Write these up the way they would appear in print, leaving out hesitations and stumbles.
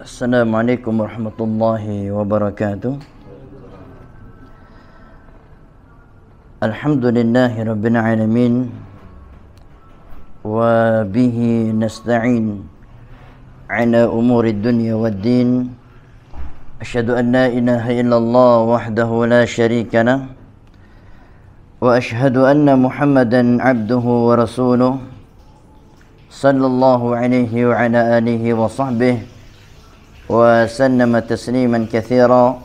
Assalamualaikum warahmatullahi wabarakatuh. Alhamdulillahi rabbil alamin wa bihi nasta'in ala umuri dunya waddin. Asyhadu an la ilaha illallah wahdahu la syarika lah wa asyhadu anna Muhammadan abduhu wa rasuluh sallallahu alaihi wa ala alihi wa sahbihi wa sallama tasliman katsira.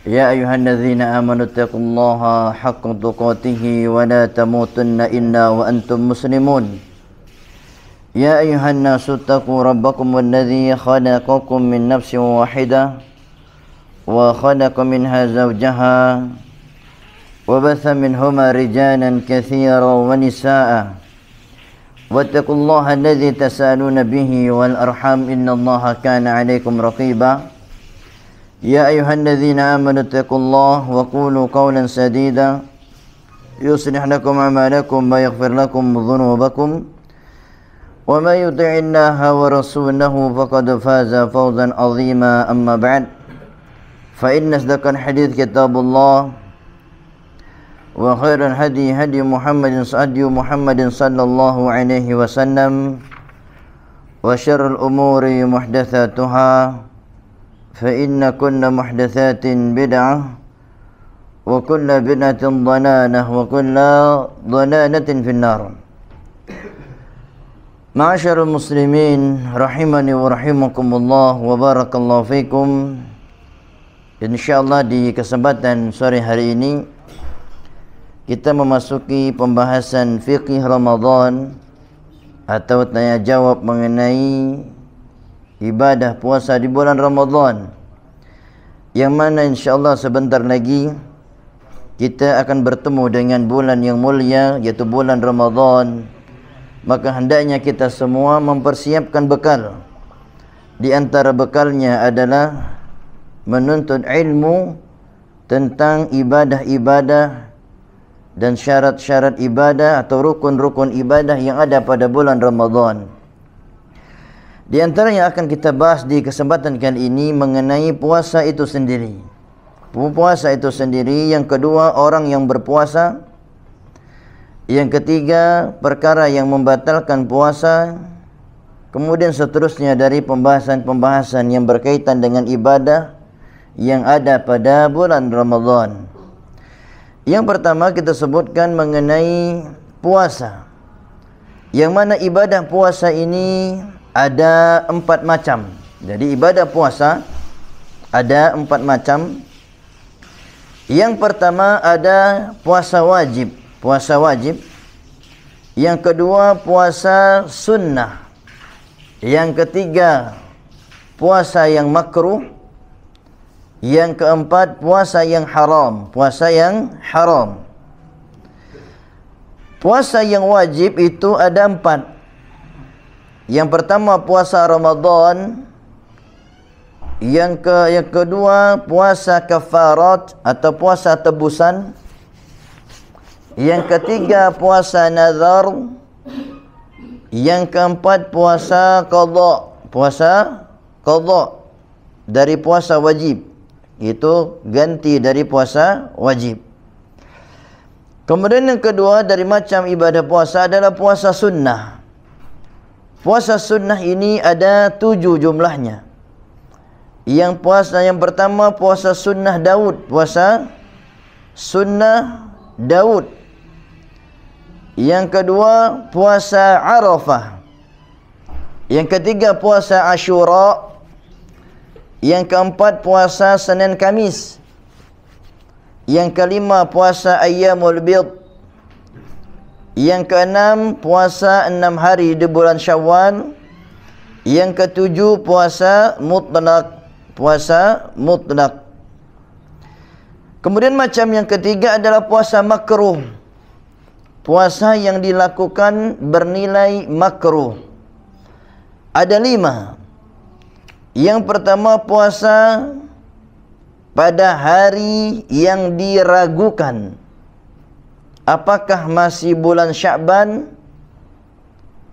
Ya ayyuhalladzina amanu taqullaha haqqa tuqatih wa la tamutunna illa wa antum muslimun. Ya ayyuhan nasu taqu rabbakum alladzi khalaqakum min nafsin wahidah wa khalaqa minha zawjaha wa batha minhuma rijalan katsiran wa nisaa'a. واتقوا الله الذي تسألون به والأرحام إن الله كان عليكم رقيبا. يا أيها الذين آمنوا اتقوا الله وقولوا قولا سديدا يصلح لكم أعمالكم ويغفر لكم ذنوبكم ومن يطع الله ورسوله فقد فاز فوزا عظيما. أما بعد فإن أصدق الحديث كتاب الله وخير الهدي هدي محمد صلى الله عليه وسلم وشر الأمور محدثاتها فإن كل محدثات بدعة وكل بدعة ضلالة وكل ضلالة في النار. معاشر المسلمين rahimani wa rahimakumullah wa barakallahu fikum. Insyaallah di kesempatan sore hari ini kita memasuki pembahasan fiqih Ramadan atau tanya jawab mengenai ibadah puasa di bulan Ramadan, yang mana insyaAllah sebentar lagi kita akan bertemu dengan bulan yang mulia, yaitu bulan Ramadan. Maka hendaknya kita semua mempersiapkan bekal. Di antara bekalnya adalah menuntut ilmu tentang ibadah-ibadah dan syarat-syarat ibadah atau rukun-rukun ibadah yang ada pada bulan Ramadan. Di antara yang akan kita bahas di kesempatan kali ini mengenai puasa itu sendiri. Puasa itu sendiri. Yang kedua, orang yang berpuasa. Yang ketiga, perkara yang membatalkan puasa. Kemudian seterusnya dari pembahasan-pembahasan yang berkaitan dengan ibadah yang ada pada bulan Ramadan. Yang pertama kita sebutkan mengenai puasa, yang mana ibadah puasa ini ada 4 macam. Jadi ibadah puasa ada 4 macam. Yang pertama ada puasa wajib. Puasa wajib. Yang kedua puasa sunnah. Yang ketiga puasa yang makruh. Yang keempat puasa yang haram. Puasa yang haram. Puasa yang wajib itu ada 4. Yang pertama puasa Ramadan. Yang kedua puasa kafarat atau puasa tebusan. Yang ketiga puasa nazar. Yang keempat puasa qadha. Puasa qadha dari puasa wajib. Itu ganti dari puasa wajib. Kemudian yang kedua dari macam ibadah puasa adalah puasa sunnah. Puasa sunnah ini ada 7 jumlahnya. Yang puasa yang pertama puasa sunnah Daud. Puasa sunnah Daud. Yang kedua puasa Arafah. Yang ketiga puasa Asyura. Yang keempat puasa Senin Kamis. Yang kelima puasa Ayyamul Bid. Yang keenam puasa 6 hari di bulan Syawal. Yang ketujuh puasa mutlak. Puasa mutlak. Kemudian macam yang ketiga adalah puasa makruh. Puasa yang dilakukan bernilai makruh. Ada 5. Yang pertama puasa pada hari yang diragukan. Apakah masih bulan Sya'ban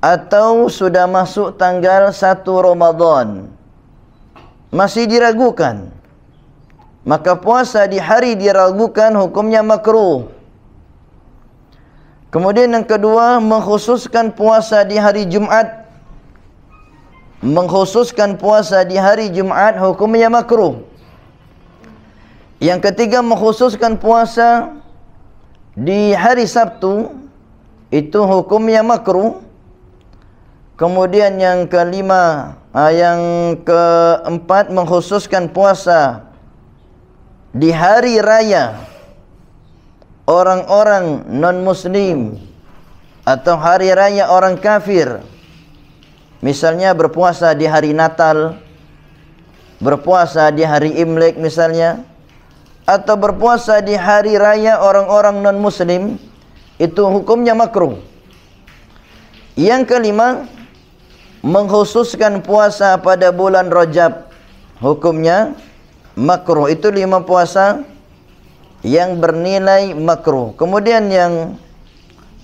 atau sudah masuk tanggal 1 Ramadan. masih diragukan, maka puasa di hari diragukan hukumnya makruh. Kemudian yang kedua, mengkhususkan puasa di hari Jumat. Mengkhususkan puasa di hari Jumat hukumnya makruh. Yang ketiga, mengkhususkan puasa di hari Sabtu, itu hukumnya makruh. Kemudian yang kelima, yang keempat, mengkhususkan puasa di hari raya orang-orang non-muslim atau hari raya orang kafir. Misalnya berpuasa di hari Natal, berpuasa di hari Imlek misalnya, atau berpuasa di hari raya orang-orang non-muslim, itu hukumnya makruh. Yang kelima, mengkhususkan puasa pada bulan Rajab, hukumnya makruh. Itu 5 puasa yang bernilai makruh. Kemudian yang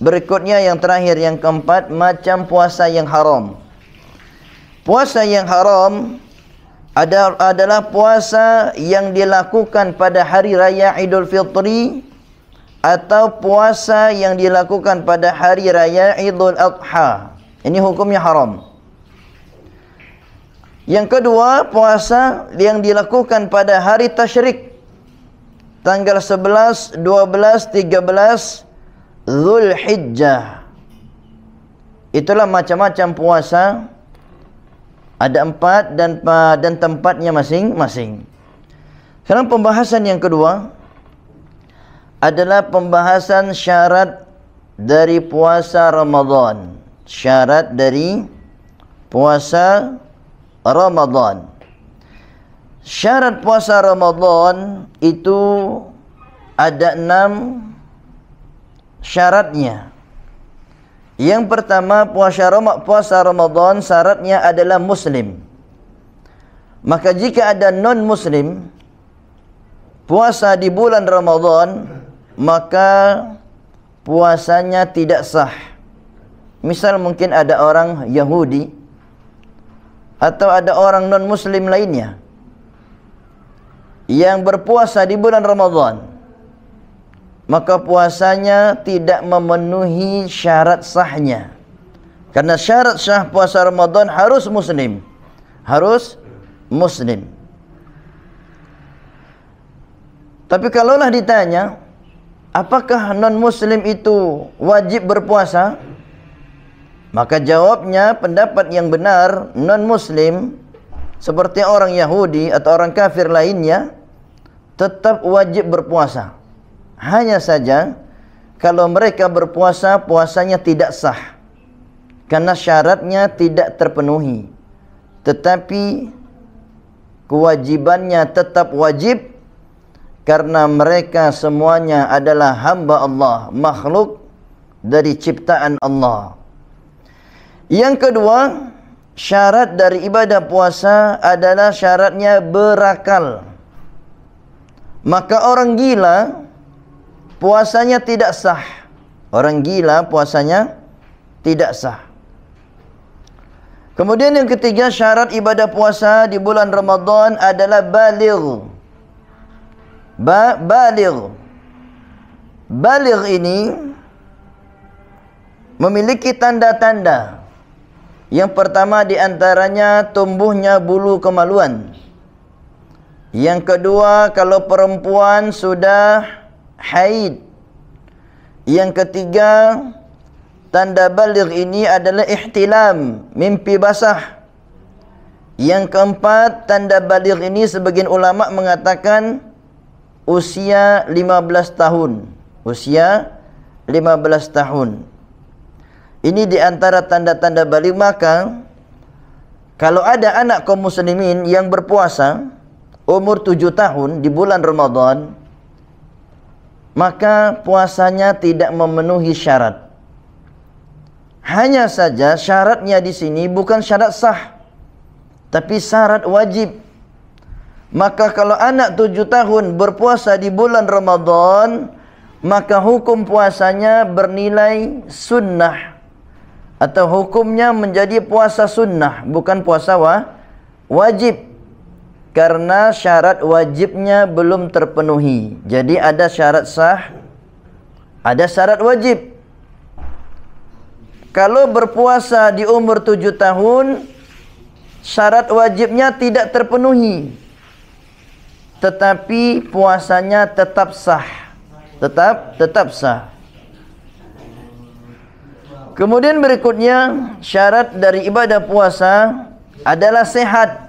berikutnya, yang terakhir, yang keempat, macam puasa yang haram. Puasa yang haram adalah puasa yang dilakukan pada hari raya Idul Fitri atau puasa yang dilakukan pada hari raya Idul Adha. Ini hukumnya haram. Yang kedua, puasa yang dilakukan pada hari tasyrik, tanggal 11, 12, 13 Zulhijjah. Itulah macam-macam puasa. Ada 4 dan tempatnya masing-masing. Sekarang pembahasan yang kedua adalah pembahasan syarat dari puasa Ramadan. Syarat dari puasa Ramadan. Syarat puasa Ramadan itu ada 6 syaratnya. Yang pertama, puasa Ramadan syaratnya adalah muslim. Maka jika ada non-muslim puasa di bulan Ramadan, maka puasanya tidak sah. Misal mungkin ada orang Yahudi atau ada orang non-muslim lainnya yang berpuasa di bulan Ramadan, maka puasanya tidak memenuhi syarat sahnya. Karena syarat sah puasa Ramadan harus muslim. Harus muslim. Tapi kalaulah ditanya, apakah non-muslim itu wajib berpuasa? Maka jawabnya, pendapat yang benar, non-muslim seperti orang Yahudi atau orang kafir lainnya tetap wajib berpuasa. Hanya saja kalau mereka berpuasa, puasanya tidak sah karena syaratnya tidak terpenuhi. Tetapi kewajibannya tetap wajib karena mereka semuanya adalah hamba Allah, makhluk dari ciptaan Allah. Yang kedua, syarat dari ibadah puasa adalah syaratnya berakal. Maka orang gila puasanya tidak sah. Orang gila puasanya tidak sah. Kemudian yang ketiga, syarat ibadah puasa di bulan Ramadan adalah baligh. Baligh. Baligh ini memiliki tanda-tanda. Yang pertama di antaranya tumbuhnya bulu kemaluan. Yang kedua, kalau perempuan sudah haid. Yang ketiga, tanda baligh ini adalah ihtilam, mimpi basah. Yang keempat, tanda baligh ini sebagian ulama mengatakan usia 15 tahun. Usia 15 tahun. Ini di antara tanda-tanda baligh. Maka kalau ada anak kaum muslimin yang berpuasa umur 7 tahun di bulan Ramadan, maka puasanya tidak memenuhi syarat. Hanya saja syaratnya di sini bukan syarat sah, tapi syarat wajib. Maka kalau anak 7 tahun berpuasa di bulan Ramadan, maka hukum puasanya bernilai sunnah, atau hukumnya menjadi puasa sunnah, bukan puasa wajib. karena syarat wajibnya belum terpenuhi. Jadi ada syarat sah, ada syarat wajib. Kalau berpuasa di umur 7 tahun, syarat wajibnya tidak terpenuhi, tetapi puasanya tetap sah. Tetap sah. Kemudian berikutnya, syarat dari ibadah puasa adalah sehat.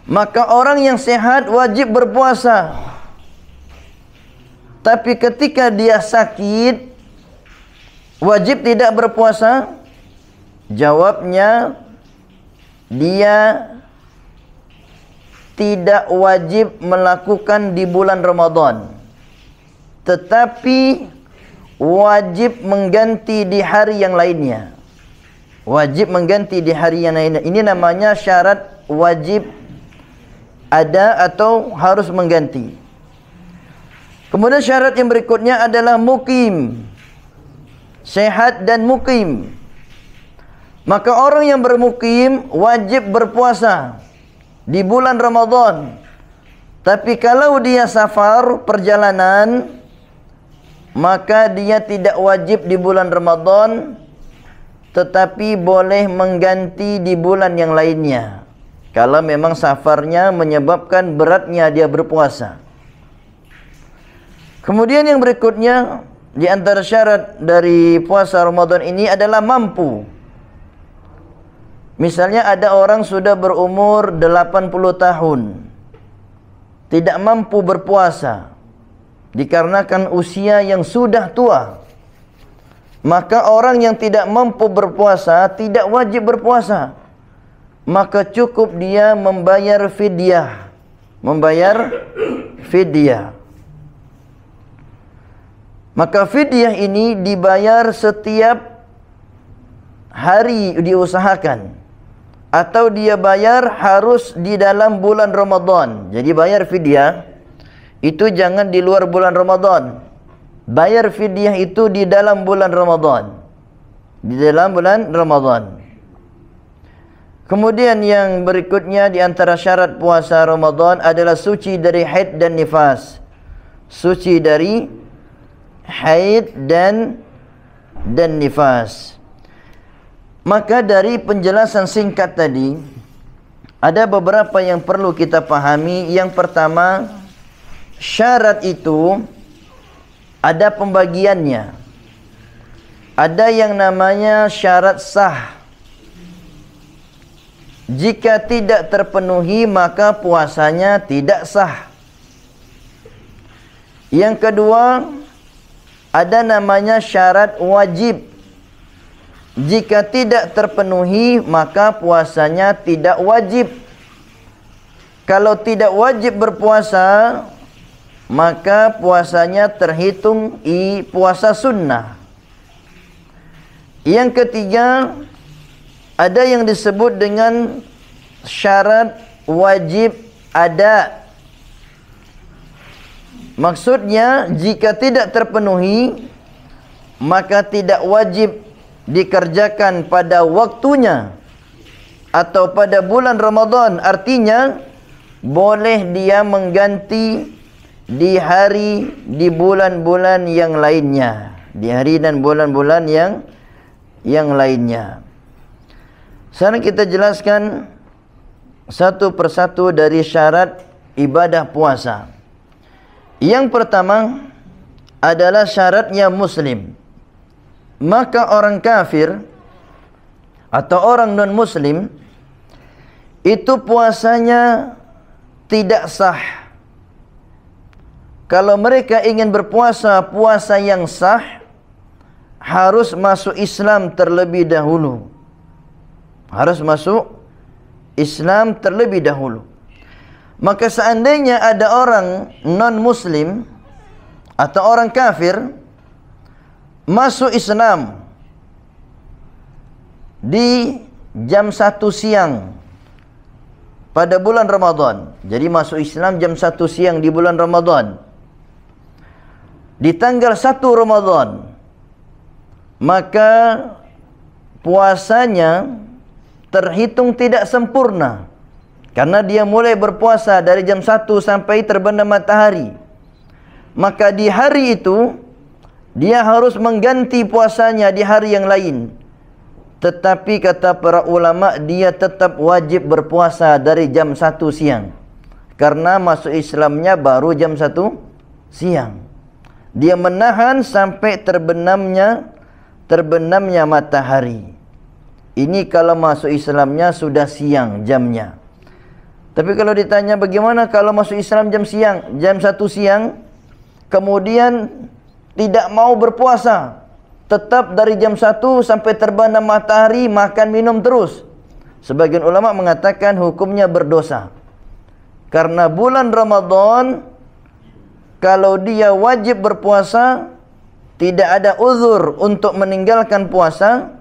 Maka orang yang sehat wajib berpuasa. Tapi ketika dia sakit, wajib tidak berpuasa? Jawabnya, dia tidak wajib melakukan di bulan Ramadan, tetapi wajib mengganti di hari yang lainnya. Wajib mengganti di hari yang lainnya. Ini namanya syarat wajib ada atau harus mengganti. Kemudian syarat yang berikutnya adalah mukim. Sehat dan mukim. Maka orang yang bermukim wajib berpuasa di bulan Ramadan. Tapi kalau dia safar, perjalanan, maka dia tidak wajib di bulan Ramadan, tetapi boleh mengganti di bulan yang lainnya, kalau memang safarnya menyebabkan beratnya dia berpuasa. Kemudian yang berikutnya, di antara syarat dari puasa Ramadan ini adalah mampu. Misalnya ada orang sudah berumur 80 tahun, tidak mampu berpuasa dikarenakan usia yang sudah tua. Maka orang yang tidak mampu berpuasa tidak wajib berpuasa. Maka cukup dia membayar fidyah. Membayar fidyah. Maka fidyah ini dibayar setiap hari diusahakan. Atau dia bayar harus di dalam bulan Ramadan. Jadi bayar fidyah itu jangan di luar bulan Ramadan. Bayar fidyah itu di dalam bulan Ramadan. Di dalam bulan Ramadan. Kemudian yang berikutnya di antara syarat puasa Ramadan adalah suci dari haid dan nifas. Suci dari haid dan nifas. Maka dari penjelasan singkat tadi, ada beberapa yang perlu kita pahami. Yang pertama, syarat itu ada pembagiannya. Ada yang namanya syarat sah. Jika tidak terpenuhi, maka puasanya tidak sah. Yang kedua, ada namanya syarat wajib. Jika tidak terpenuhi, maka puasanya tidak wajib. Kalau tidak wajib berpuasa, maka puasanya terhitung puasa sunnah. Yang ketiga, ada yang disebut dengan syarat wajib ada. Maksudnya, jika tidak terpenuhi, maka tidak wajib dikerjakan pada waktunya atau pada bulan Ramadan. Artinya, boleh dia mengganti di hari, di bulan-bulan yang lainnya. Di hari dan bulan-bulan yang lainnya. Sekarang kita jelaskan satu persatu dari syarat ibadah puasa. Yang pertama adalah syaratnya muslim. Maka orang kafir atau orang non-muslim itu puasanya tidak sah. Kalau mereka ingin berpuasa puasa yang sah, harus masuk Islam terlebih dahulu. Harus masuk Islam terlebih dahulu. Maka seandainya ada orang non-muslim atau orang kafir masuk Islam di jam 1 siang pada bulan Ramadan. Jadi masuk Islam jam 1 siang di bulan Ramadan. Di tanggal 1 Ramadan, maka puasanya terhitung tidak sempurna. Karena dia mulai berpuasa dari jam 1 sampai terbenam matahari. Maka di hari itu dia harus mengganti puasanya di hari yang lain. Tetapi kata para ulama, dia tetap wajib berpuasa dari jam 1 siang. Karena masuk Islamnya baru jam 1 siang. Dia menahan sampai terbenamnya matahari. Ini kalau masuk Islamnya sudah siang jamnya. Tapi kalau ditanya bagaimana kalau masuk Islam jam siang, jam 1 siang, kemudian tidak mau berpuasa, tetap dari jam 1 sampai terbenam matahari, makan minum terus. Sebagian ulama mengatakan hukumnya berdosa. Karena bulan Ramadan, kalau dia wajib berpuasa, tidak ada uzur untuk meninggalkan puasa,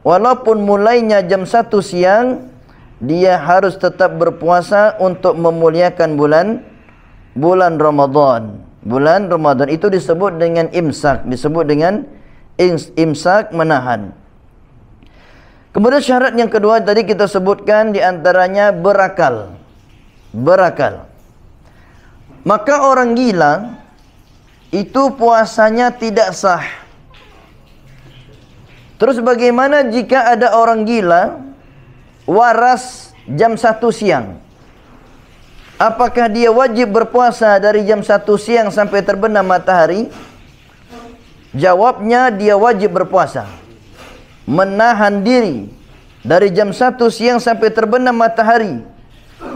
walaupun mulainya jam 1 siang, dia harus tetap berpuasa untuk memuliakan bulan Ramadan. Bulan Ramadan itu disebut dengan imsak, disebut dengan imsak, menahan. Kemudian syarat yang kedua tadi kita sebutkan, di antaranya berakal. Berakal. Maka orang gila itu puasanya tidak sah. Terus bagaimana jika ada orang gila waras jam 1 siang? Apakah dia wajib berpuasa dari jam 1 siang sampai terbenam matahari? Jawabnya, dia wajib berpuasa. Menahan diri dari jam 1 siang sampai terbenam matahari.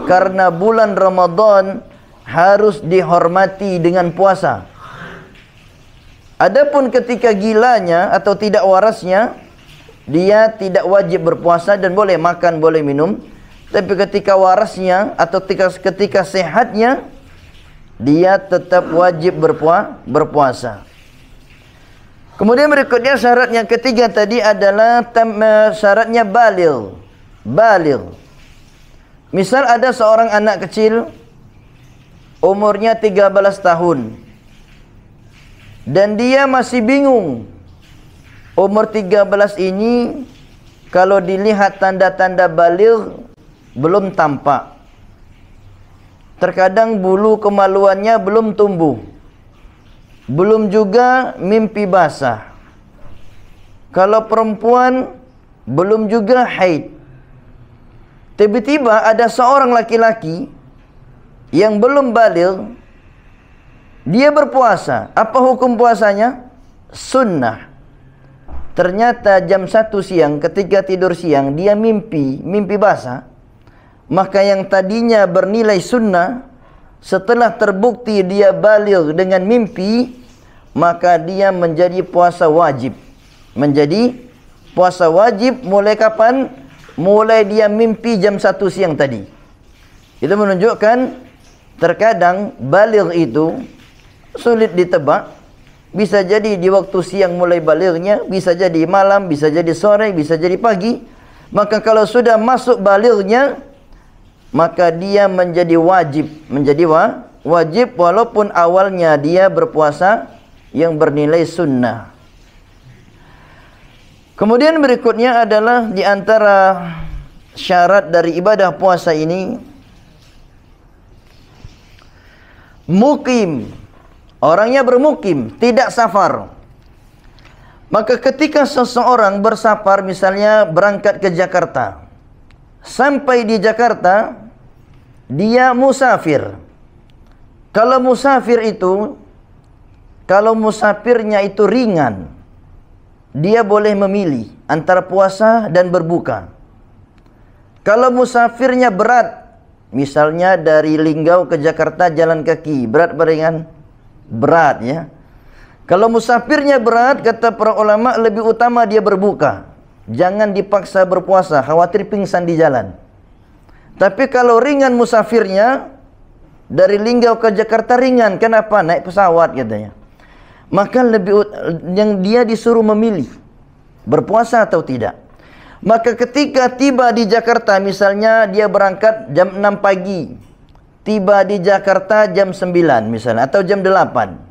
Karena bulan Ramadan harus dihormati dengan puasa. Adapun ketika gilanya atau tidak warasnya, dia tidak wajib berpuasa dan boleh makan, boleh minum. Tapi ketika warasnya atau ketika sehatnya, dia tetap wajib berpuasa. Kemudian berikutnya syarat yang ketiga tadi adalah syaratnya baligh. Baligh. Misal ada seorang anak kecil, umurnya 13 tahun. Dan dia masih bingung. Umur 13 ini, kalau dilihat tanda-tanda baligh, belum tampak. Terkadang bulu kemaluannya belum tumbuh. Belum juga mimpi basah. Kalau perempuan, belum juga haid. Tiba-tiba ada seorang laki-laki yang belum baligh, dia berpuasa. Apa hukum puasanya? Sunnah. Ternyata jam 1 siang ketika tidur siang dia mimpi basah. Maka yang tadinya bernilai sunnah, setelah terbukti dia baligh dengan mimpi, maka dia menjadi puasa wajib. Menjadi puasa wajib mulai kapan? Mulai dia mimpi jam 1 siang tadi. Itu menunjukkan terkadang baligh itu sulit ditebak. Bisa jadi di waktu siang mulai balighnya, bisa jadi malam, bisa jadi sore, bisa jadi pagi. Maka kalau sudah masuk balighnya, maka dia menjadi wajib. Menjadi wajib walaupun awalnya dia berpuasa yang bernilai sunnah. Kemudian berikutnya adalah di antara syarat dari ibadah puasa ini, mukim. Orangnya bermukim, tidak safar. Maka ketika seseorang bersafar, misalnya berangkat ke Jakarta, sampai di Jakarta, dia musafir. Kalau musafir itu, kalau musafirnya itu ringan, dia boleh memilih antara puasa dan berbuka. Kalau musafirnya berat, misalnya dari Linggau ke Jakarta jalan kaki, berat beringan? Berat ya. Kalau musafirnya berat, kata para ulama, lebih utama dia berbuka. Jangan dipaksa berpuasa, khawatir pingsan di jalan. Tapi kalau ringan musafirnya, dari Linggau ke Jakarta ringan, kenapa? Naik pesawat katanya. Maka yang dia disuruh memilih, berpuasa atau tidak. Maka ketika tiba di Jakarta, misalnya dia berangkat jam 6 pagi, tiba di Jakarta jam 9 misalnya, atau jam 8.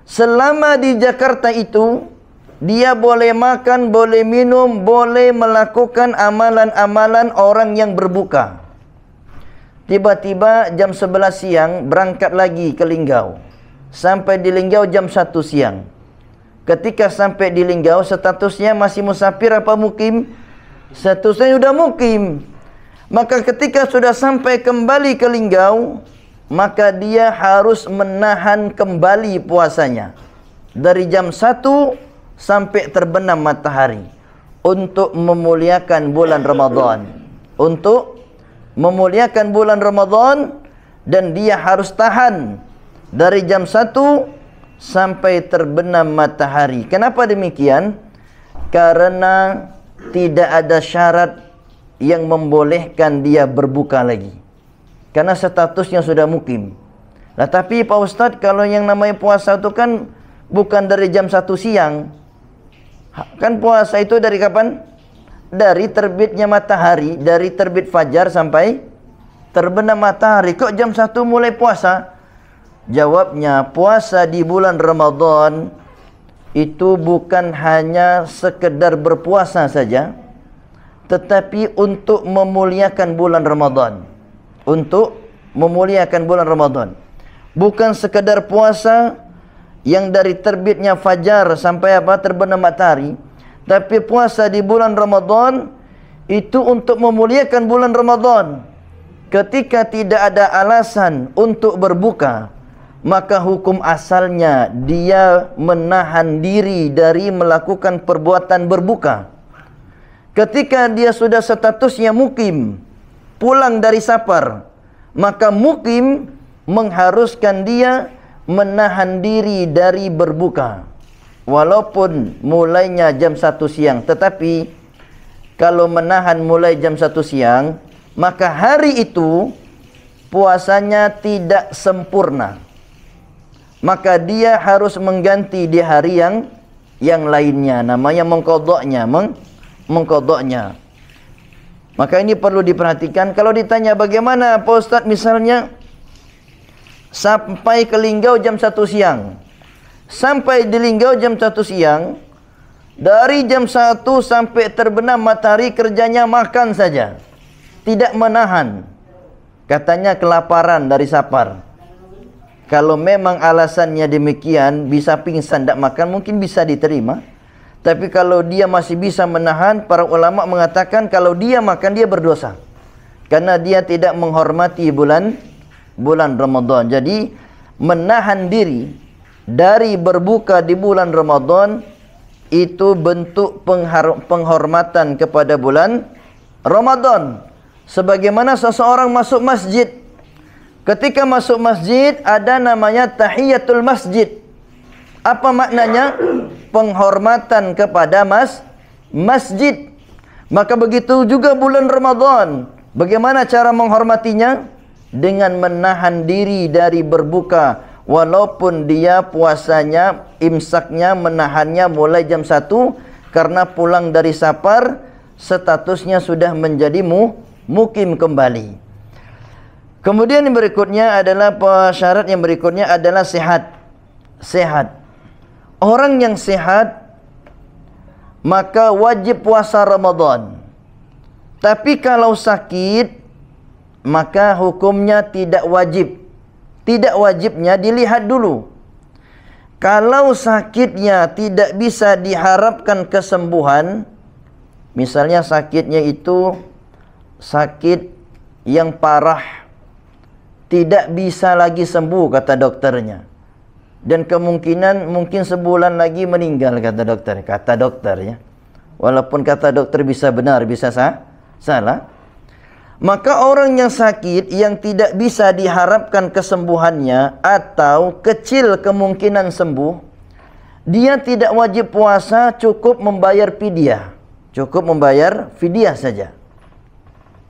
Selama di Jakarta itu, dia boleh makan, boleh minum, boleh melakukan amalan-amalan orang yang berbuka. tiba-tiba jam 11 siang berangkat lagi ke Linggau. Sampai di Linggau jam 1 siang. Ketika sampai di Linggau, statusnya masih musafir apa mukim? Statusnya sudah mukim. Maka ketika sudah sampai kembali ke Linggau, maka dia harus menahan kembali puasanya dari jam 1 sampai terbenam matahari untuk memuliakan bulan Ramadan. Untuk memuliakan bulan Ramadan, dan dia harus tahan dari jam 1 sampai terbenam matahari. Kenapa demikian? Karena tidak ada syarat yang membolehkan dia berbuka lagi. Karena statusnya sudah mukim. Nah, tapi Pak Ustadz, kalau yang namanya puasa itu kan bukan dari jam 1 siang. Kan puasa itu dari kapan? Dari terbitnya matahari, dari terbit fajar sampai terbenam matahari. Kok jam 1 mulai puasa? Jawabnya, puasa di bulan Ramadan itu bukan hanya sekedar berpuasa saja, tetapi untuk memuliakan bulan Ramadan. Untuk memuliakan bulan Ramadan. Bukan sekedar puasa yang dari terbitnya fajar sampai terbenam matahari, tapi puasa di bulan Ramadan itu untuk memuliakan bulan Ramadan. Ketika tidak ada alasan untuk berbuka, maka hukum asalnya dia menahan diri dari melakukan perbuatan berbuka. Ketika dia sudah statusnya mukim, pulang dari safar, maka mukim mengharuskan dia menahan diri dari berbuka. Walaupun mulainya jam 1 siang, tetapi kalau menahan mulai jam 1 siang, maka hari itu puasanya tidak sempurna. Maka dia harus mengganti di hari yang lainnya, namanya mengqadha'nya, mengqadha'nya. Maka ini perlu diperhatikan. Kalau ditanya bagaimana Pak Ustadz, misalnya sampai ke Linggau jam 1 siang. Sampai di Linggau jam 1 siang, dari jam 1 sampai terbenam matahari kerjanya makan saja, tidak menahan. Katanya kelaparan dari safar. Kalau memang alasannya demikian, bisa pingsan tidak makan, mungkin bisa diterima. Tapi kalau dia masih bisa menahan, para ulama mengatakan kalau dia makan, dia berdosa. Karena dia tidak menghormati bulan Ramadan. Jadi menahan diri dari berbuka di bulan Ramadan itu bentuk penghormatan kepada bulan Ramadan. Sebagaimana seseorang masuk masjid, ketika masuk masjid ada namanya tahiyatul masjid. Apa maknanya? Penghormatan kepada masjid. Maka begitu juga bulan Ramadan. Bagaimana cara menghormatinya? Dengan menahan diri dari berbuka. Walaupun dia puasanya, imsaknya, menahannya mulai jam 1. Karena pulang dari safar, statusnya sudah menjadi mukim kembali. Kemudian yang berikutnya adalah, syarat yang berikutnya adalah sehat. Sehat. Orang yang sehat maka wajib puasa Ramadan. Tapi kalau sakit, maka hukumnya tidak wajib. Tidak wajibnya dilihat dulu. Kalau sakitnya tidak bisa diharapkan kesembuhan, misalnya sakitnya itu sakit yang parah, tidak bisa lagi sembuh kata dokternya. Dan kemungkinan mungkin sebulan lagi meninggal kata dokter ya. Walaupun kata dokter bisa benar, bisa salah. Maka orang yang sakit yang tidak bisa diharapkan kesembuhannya atau kecil kemungkinan sembuh, dia tidak wajib puasa, cukup membayar fidyah. Cukup membayar fidyah saja.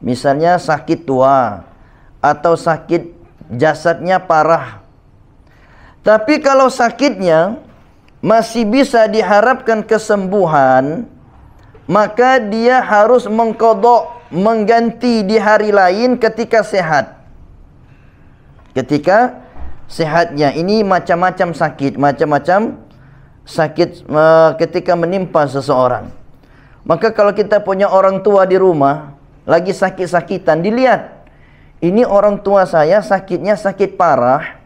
Misalnya sakit tua atau sakit jasadnya parah. Tapi kalau sakitnya masih bisa diharapkan kesembuhan, maka dia harus mengqadha, mengganti di hari lain ketika sehat. Ketika sehatnya, ini macam-macam sakit, ketika menimpa seseorang. Maka kalau kita punya orang tua di rumah lagi sakit-sakitan, dilihat ini orang tua saya sakitnya sakit parah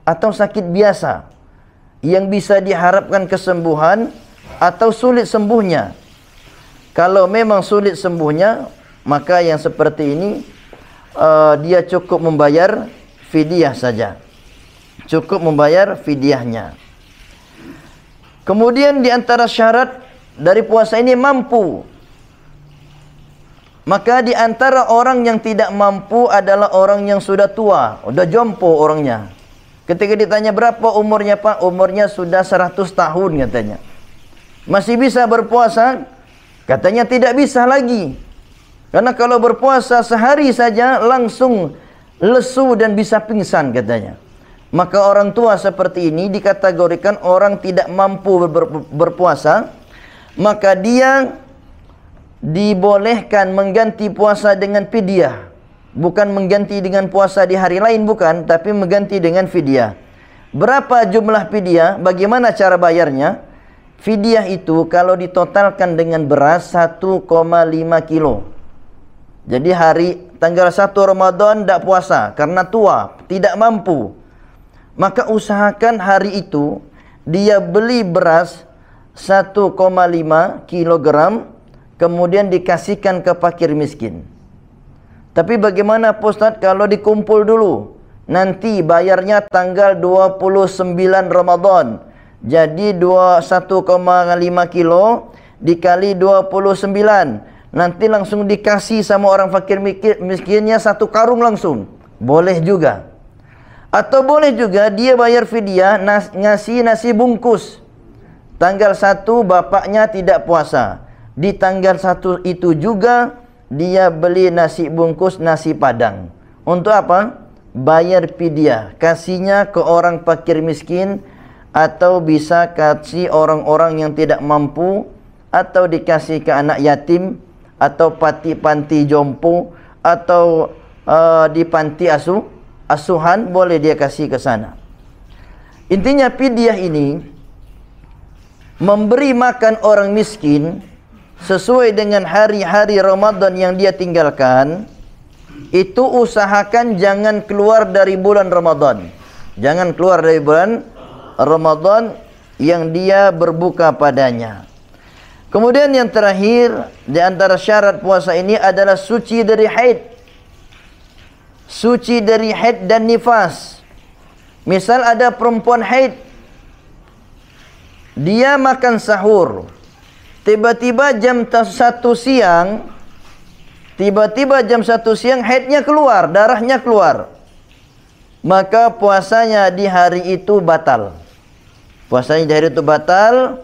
atau sakit biasa yang bisa diharapkan kesembuhan atau sulit sembuhnya. Kalau memang sulit sembuhnya, maka yang seperti ini dia cukup membayar fidyah saja. Cukup membayar fidyahnya. Kemudian di antara syarat dari puasa ini mampu. Maka di antara orang yang tidak mampu adalah orang yang sudah tua, sudah jompo orangnya. Ketika ditanya berapa umurnya Pak? Umurnya sudah 100 tahun katanya. Masih bisa berpuasa? Katanya tidak bisa lagi. Karena kalau berpuasa sehari saja langsung lesu dan bisa pingsan katanya. Maka orang tua seperti ini dikategorikan orang tidak mampu berpuasa. Maka dia dibolehkan mengganti puasa dengan fidyah. Bukan mengganti dengan puasa di hari lain, bukan, tapi mengganti dengan fidyah. Berapa jumlah fidyah? Bagaimana cara bayarnya? Fidyah itu kalau ditotalkan dengan beras 1,5 kilo. Jadi hari tanggal 1 Ramadan tidak puasa karena tua, tidak mampu. Maka usahakan hari itu dia beli beras 1,5 kilogram, kemudian dikasihkan ke fakir miskin. Tapi bagaimana Pak Ustaz kalau dikumpul dulu? Nanti bayarnya tanggal 29 Ramadan. Jadi 1,5 kilo dikali 29. Nanti langsung dikasih sama orang fakir miskinnya 1 karung langsung. Boleh juga. Atau boleh juga dia bayar fidyah ngasih nasi bungkus. Tanggal 1 bapaknya tidak puasa. Di tanggal 1 itu juga dia beli nasi bungkus nasi padang. Untuk apa? Bayar fidyah. Kasihnya ke orang fakir miskin, atau bisa kasih orang-orang yang tidak mampu, atau dikasih ke anak yatim, atau panti jompo, atau di panti asuhan, boleh dia kasih ke sana. Intinya fidyah ini memberi makan orang miskin sesuai dengan hari-hari Ramadan yang dia tinggalkan. Itu usahakan jangan keluar dari bulan Ramadan. Jangan keluar dari bulan Ramadan yang dia berbuka padanya. Kemudian yang terakhir di antara syarat puasa ini adalah suci dari haid. Suci dari haid dan nifas. Misal ada perempuan haid, dia makan sahur, tiba-tiba jam 1 siang, haidnya keluar, darahnya keluar. Maka puasanya di hari itu batal. Puasanya di hari itu batal,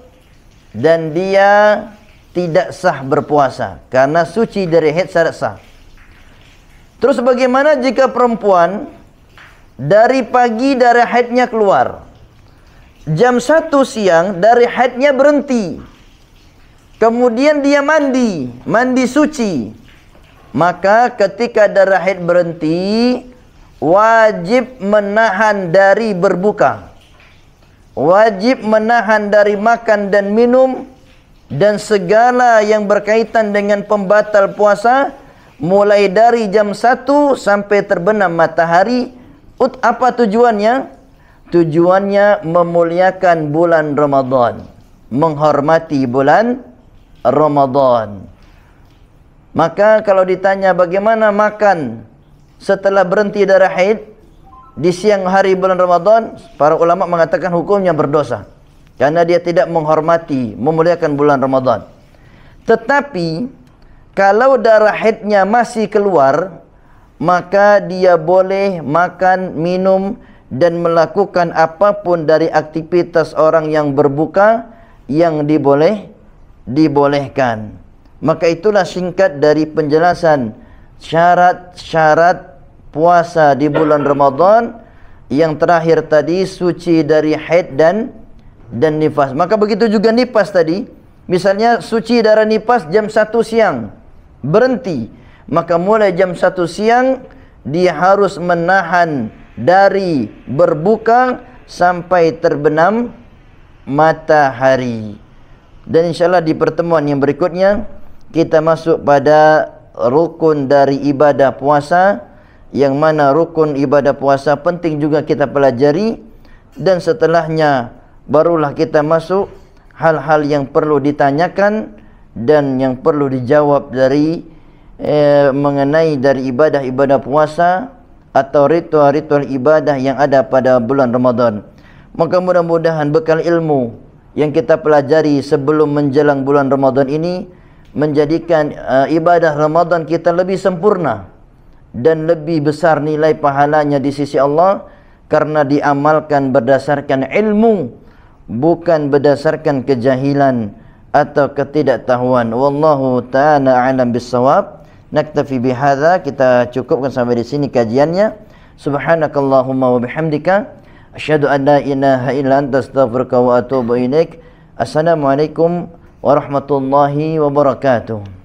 dan dia tidak sah berpuasa karena suci dari haid syarat sah. Terus bagaimana jika perempuan dari pagi darah haidnya keluar, jam 1 siang dari haidnya berhenti, kemudian dia mandi suci, maka ketika darah haid berhenti, wajib menahan dari berbuka. Wajib menahan dari makan dan minum dan segala yang berkaitan dengan pembatal puasa, mulai dari jam 1 sampai terbenam matahari. Apa tujuannya? Tujuannya memuliakan bulan Ramadan, menghormati bulan Ramadan. Maka kalau ditanya bagaimana makan setelah berhenti darah haid di siang hari bulan Ramadan, para ulama mengatakan hukumnya berdosa karena dia tidak menghormati, memuliakan bulan Ramadan. Tetapi kalau darah haidnya masih keluar, maka dia boleh makan, minum dan melakukan apapun dari aktivitas orang yang berbuka yang dibolehkan. Maka itulah singkat dari penjelasan syarat-syarat puasa di bulan Ramadan. Yang terakhir tadi suci dari haid dan nifas. Maka begitu juga nifas tadi. Misalnya suci dari nifas jam 1 siang, berhenti, maka mulai jam 1 siang dia harus menahan dari berbuka sampai terbenam matahari. Dan insyaAllah di pertemuan yang berikutnya kita masuk pada rukun dari ibadah puasa, yang mana rukun ibadah puasa penting juga kita pelajari, dan setelahnya barulah kita masuk hal-hal yang perlu ditanyakan dan yang perlu dijawab dari mengenai dari ibadah-ibadah puasa atau ritual-ritual ibadah yang ada pada bulan Ramadan. Maka mudah-mudahan bekal ilmu yang kita pelajari sebelum menjelang bulan Ramadan ini menjadikan ibadah Ramadan kita lebih sempurna dan lebih besar nilai pahalanya di sisi Allah, karena diamalkan berdasarkan ilmu, bukan berdasarkan kejahilan atau ketidaktahuan. Wallahu ta'ala a'lam bissawab. Naktafi bihadza, kita cukupkan sampai di sini kajiannya. Subhanakallahumma wa bihamdika asyhadu an la ilaha illa anta astaghfiruka wa atubu ilaik. Assalamualaikum warahmatullahi wabarakatuh.